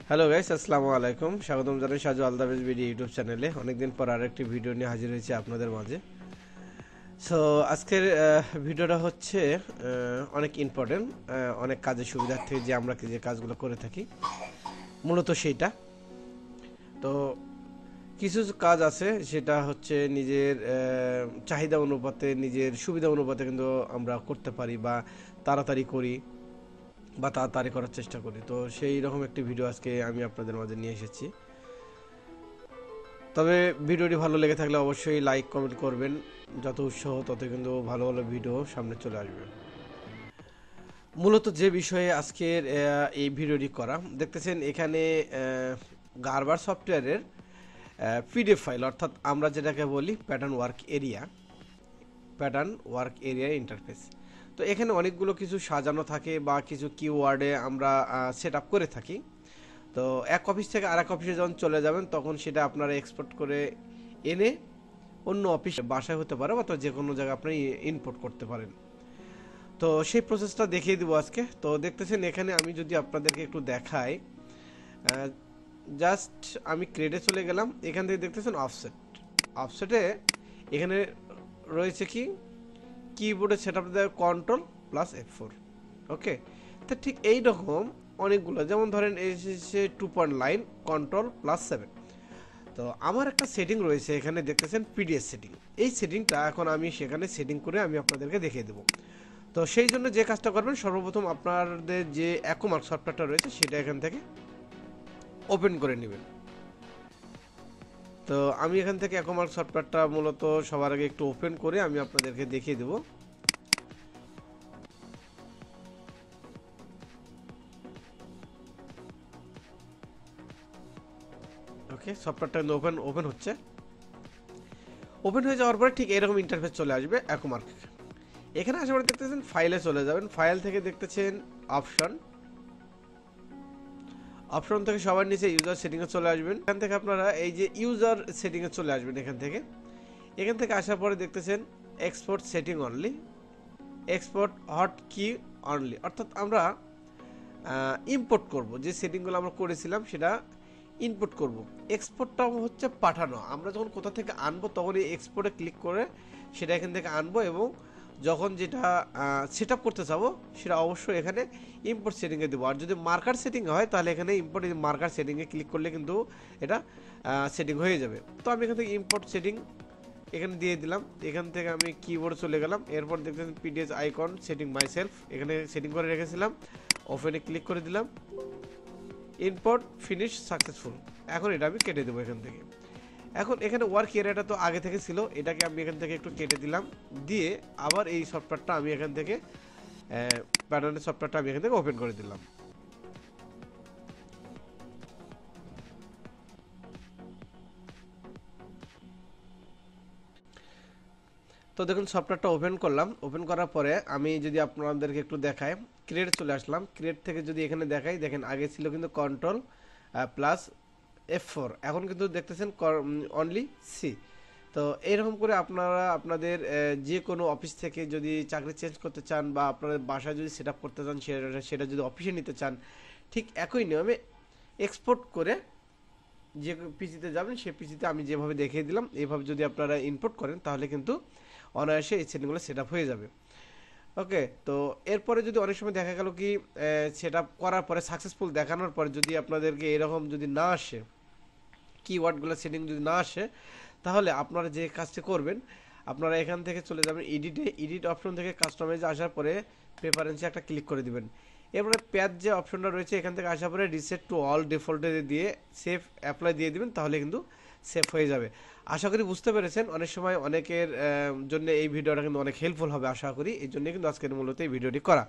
Hello guys, আসসালামু আলাইকুম। স্বাগতম জানাই সাজু আলদাবেজ ভিডিও ইউটিউব চ্যানেলে। অনেকদিন পর আরেকটি ভিডিও নিয়ে হাজির হয়েছি আপনাদের মাঝে। সো আজকের ভিডিওটা হচ্ছে অনেক ইম্পর্টেন্ট, অনেক কাজের সুবিধার্থে যে আমরা যে কাজগুলো করে থাকি মূলত সেইটা। তো কিছু কাজ আছে সেটা হচ্ছে নিজের চাহিদা অনুপাতে, নিজের সুবিধা অনুপাতে কিন্তু আমরা করতে পারি বা তাড়াতাড়ি করি বা তাড়াতাড়ি করার চেষ্টা করি। তো সেই রকম একটি ভিডিও আজকে আমি আপনাদের মাঝে নিয়ে এসেছি। তবে ভিডিওটি ভালো লেগে থাকলে অবশ্যই লাইক কমেন্ট করবেন। যত উৎসাহ তত কিন্তু ভালো ভালো ভিডিও সামনে চলে আসবে। মূলত যে বিষয়ে আজকের এই ভিডিওটি করা, দেখতেছেন এখানে গারবার সফটওয়্যারের পিডিএফ ফাইল, অর্থাৎ আমরা যেটাকে বলি প্যাটার্ন ওয়ার্ক এরিয়া ইন্টারফেস। তো এখানে অনেকগুলো কিছু সাজানো থাকে বা কিছু কিওয়ার্ডে আমরা সেট আপ করে থাকি। তো এক অফিস থেকে আরেক অফিসে যখন চলে যাবেন তখন সেটা আপনারা এক্সপোর্ট করে এনে অন্য অফিস, বাসায় হতে পারে বা যে কোনো জায়গায় আপনি ইনপুট করতে পারেন। তো সেই প্রসেসটা দেখিয়ে দিব আজকে। তো দেখতেছেন এখানে আমি যদি আপনাদেরকে একটু দেখাই, জাস্ট আমি ক্রেডে চলে গেলাম। এখান থেকে দেখতেছেন অফসেটে এখানে রয়েছে কি কিবোর্ডে সেট আপ দেয় Ctrl+F4। ওকে, তো ঠিক এই রকম অনেকগুলো, যেমন ধরেন এসেছে 2 লাইন Ctrl+7। তো আমার একটা সেটিং রয়েছে এখানে, দেখতেছেন পিডিএস সেটিং। এই সেটিংটা এখন আমি সেখানে সেটিং করে আমি আপনাদেরকে দেখিয়ে দেবো। তো সেই জন্য যে কাজটা করবেন, সর্বপ্রথম আপনাদের যে অ্যাকোমার্ক সফটওয়্যারটা রয়েছে সেটা এখান থেকে ওপেন করে নেবেন। তো আমি এখান থেকে অ্যাকোমার্ক সফটওয়্যারটা মূলত সবার আগে একটু ওপেন করে আমি আপনাদেরকে দেখিয়ে দেবো। ওকে, সফটওয়্যারটা ওপেন হচ্ছে। ওপেন হয়ে যাওয়ার পরে ঠিক এরকম ইন্টারফেস চলে আসবে অ্যাকোমার্ক। এখানে আসার পরে দেখতেছেন ফাইলে চলে যাবেন। ফাইল থেকে দেখতেছেন অপশন থেকে সবার নিচে ইউজার সেটিংয়ে চলে আসবেন। এখান থেকে আপনারা এই যে ইউজার সেটিংয়ে চলে আসবেন। এখান থেকে আসার পরে দেখতেছেন export setting only, export hot কি অনলি, অর্থাৎ আমরা ইম্পোর্ট করব যে সেটিংগুলো আমরা করেছিলাম সেটা ইনপুট করব। এক্সপোর্টটা হচ্ছে পাঠানো। আমরা যখন কোথা থেকে আনবো তখন এই এক্সপোর্টে ক্লিক করে সেটা এখান থেকে আনবো, এবং যখন যেটা সেট আপ করতে চাবো সেটা অবশ্যই এখানে ইম্পোর্ট সেটিংয়ে দেবো। আর যদি মার্কার সেটিং হয় তাহলে এখানে ইম্পোর্ট মার্কার সেটিংয়ে ক্লিক করলে কিন্তু এটা সেটিং হয়ে যাবে। তো আমি এখান থেকে ইম্পোর্ট সেটিং এখানে দিয়ে দিলাম। এখান থেকে আমি কিবোর্ডে চলে গেলাম। এরপর দেখতেছেন PDS icon setting my self, এখানে সেটিং করে রেখেছিলাম। ওপেনে ক্লিক করে দিলাম। Import finish successful. এখন এটা আমি কেটে দেবো এখান থেকে। এখন এখানে ওয়ার্ক এরিয়াটা তো আগে থেকে ছিল, এটাকে আমি এখান থেকে একটু কেটে দিলাম। দিয়ে আবার এই সফটওয়্যারটা আমি এখান থেকে প্যাটার্নের সফটওয়্যারটা আমি এখান থেকে ওপেন করে দিলাম। তো দেখুন সফটওয়্যারটা ওপেন করলাম। ওপেন করার পরে আমি যদি আপনাদেরকে একটু দেখাই, ক্রিয়েট চলে আসলাম। ক্রিয়েট থেকে যদি এখানে দেখাই, দেখেন আগে ছিল কিন্তু Ctrl+F4, এখন কিন্তু দেখতেছেন অনলি সি। তো এইরকম করে আপনারা আপনাদের যে কোনো অফিস থেকে যদি চাকরি চেঞ্জ করতে চান বা আপনাদের বাসায় যদি সেট আপ করতে চান, সেটা যদি অফিসে নিতে চান, ঠিক একই নিয়মে এক্সপোর্ট করে যে পিসিতে যাবেন সেই পিসিতে আমি যেভাবে দেখিয়ে দিলাম এইভাবে যদি আপনারা ইনপুট করেন তাহলে কিন্তু অনায়াসে এই সেটিংগুলো সেট আপ হয়ে যাবে। ওকে, তো এরপরে যদি অনেক সময় দেখা গেল কি সেট আপ করার পরে সাকসেসফুল দেখানোর পরে যদি আপনাদেরকে এরকম যদি না আসে, কিওয়ার্ডগুলো সেটিং যদি না আসে, তাহলে আপনারা যে কাজটি করবেন, আপনারা এখান থেকে চলে যাবেন এডিট অপশন থেকে কাস্টমাইজে আসার পরে প্রেফারেন্সে একটা ক্লিক করে দিবেন। এরপরে প্যাচ যে অপশনটা রয়েছে এখান থেকে আসার পরে রিসেট টু অল ডিফল্টে দিয়ে সেভ অ্যাপ্লাই দিয়ে দিবেন, তাহলে কিন্তু সেভ হয়ে যাবে। আশা করি বুঝতে পেরেছেন। অনেক সময় অনেকের জন্য এই ভিডিওটা কিন্তু অনেক হেল্পফুল হবে আশা করি, এই জন্য কিন্তু আজকের মূলত এই ভিডিওটি করা।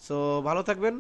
সো ভালো থাকবেন।